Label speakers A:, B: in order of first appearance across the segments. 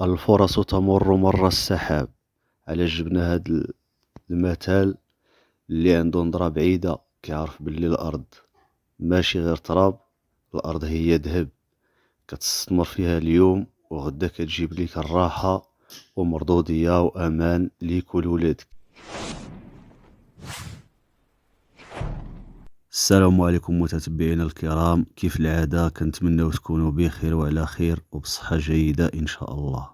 A: الفرص تمر مر السحاب. على جبنا هاد المثال اللي عنده نظرة بعيدة كيعرف باللي الأرض ماشي غير تراب، الأرض هي ذهب كتستثمر فيها اليوم وغدا كتجيب ليك الراحة ومردودية وأمان ليك ولولادك. السلام عليكم متتبعينا الكرام، كيف العادة كنتمنىو تكونوا بخير وعلى خير وبصحة جيدة إن شاء الله.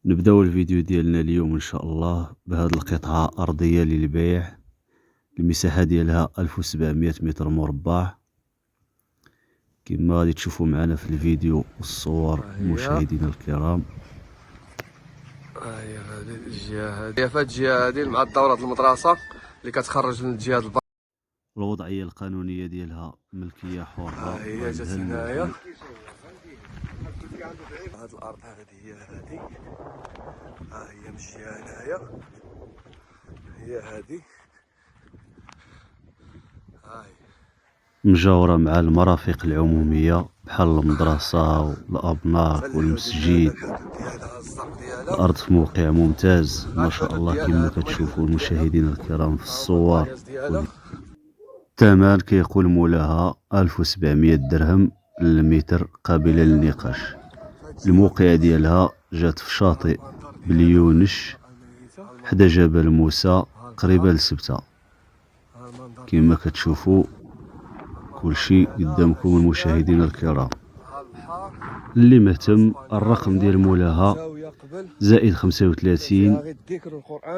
A: نبداو الفيديو ديالنا اليوم إن شاء الله بهذه القطعة أرضية للبيع. المساحة ديالها 1700 متر مربع كما غادي تشوفوا معنا في الفيديو والصور مشاهدينا الكرام.
B: هي هذه الجهه هذه، فهاد الجهه هذه مع دورة المدرسة اللي كتخرج من الجهاد البر.
A: الوضعية القانونية ديالها ملكية حرة.
B: هي جات هنايا، هاد الأرض هذه هي هذه، هي من الجهة هنايا هي هذه، هي
A: مجاورة مع المرافق العمومية بحال المدرسة والأبناك والمسجد. الأرض في موقع ممتاز ما شاء الله كما كتشوفوا المشاهدين الكرام في الصور. الثمن كيقول مولاها 1700 درهم للمتر قابلة للنقاش. الموقع ديالها جات في شاطئ بليونش حدا جبل موسى قريبة لسبتة. كما كتشوفوا كلشي قدامكم المشاهدين الكرام. اللي مهتم الرقم ديال مولاها زائد 35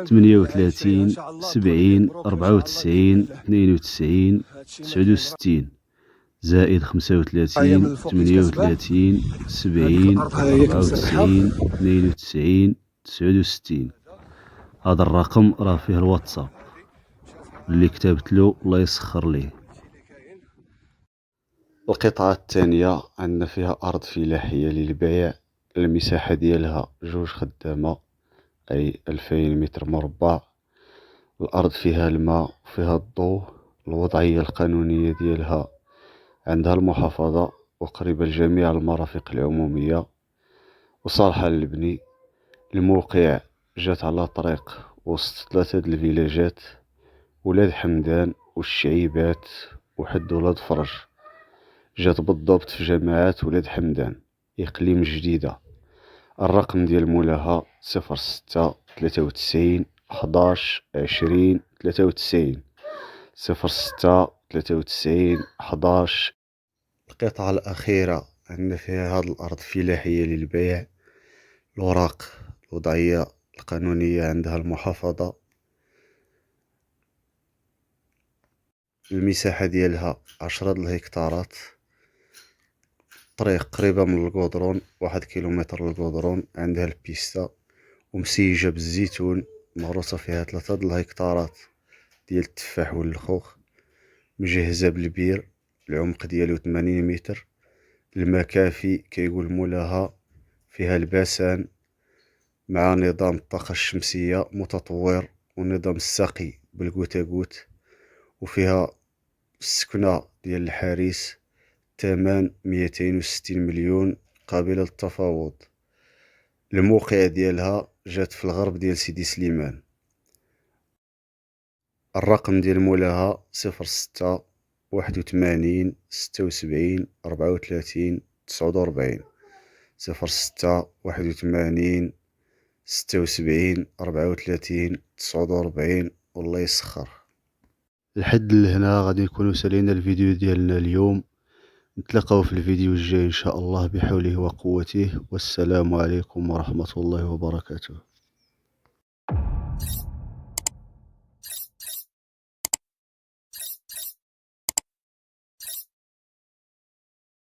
A: 38 70 94 92 69 زائد 35 38 70 94 92 69. هذا الرقم راه فيه الواتساب اللي كتبت له الله يسخر ليه. القطعة الثانية عندنا فيها أرض فلاحية للبيع. المساحة ديالها 2 خدامة أي 2000 متر مربع. الأرض فيها الماء وفيها الضوء. الوضعية القانونية ديالها عندها المحافظة وقريبة لجميع المرافق العمومية وصالحة للبني. الموقع جات على طريق وسط 3 الفيلاجات، ولاد حمدان والشعيبات وحد ولاد فرج. جات بالضبط في جماعة ولاد حمدان إقليم جديدة. الرقم ديال مولاها 06 93 11 20 93 06 93 11. القطعة الأخيرة عندنا فيها هذه الأرض فلاحية للبيع. الأوراق الوضعية القانونية عندها المحافظة. المساحة ديالها 10 الهكتارات. طريق قريبة من القودرون 1 كيلومتر للقودرون. عندها البيستا ومسيجة بالزيتون، مغروسة فيها 3 الهكتارات ديال التفاح والخوخ. مجهزة بالبير، العمق ديالو 80 متر. الماء كافي كيقول مولاها. فيها الباسان مع نظام الطاقة الشمسية متطور ونظام السقي بالكوتاكوت. وفيها السكنة ديال الحارس. ثمن 260 مليون قابلة للتفاوض. الموقع ديالها جات في الغرب ديال سيدي سليمان. الرقم ديال مولاها 06 81 76 34 49 06 81 76 34 49. والله يسخر. لحد لهنا غادي نكونوا سالينا الفيديو ديالنا اليوم. نتلاقاو في الفيديو الجاي إن شاء الله بحوله وقوته. والسلام عليكم ورحمة الله وبركاته.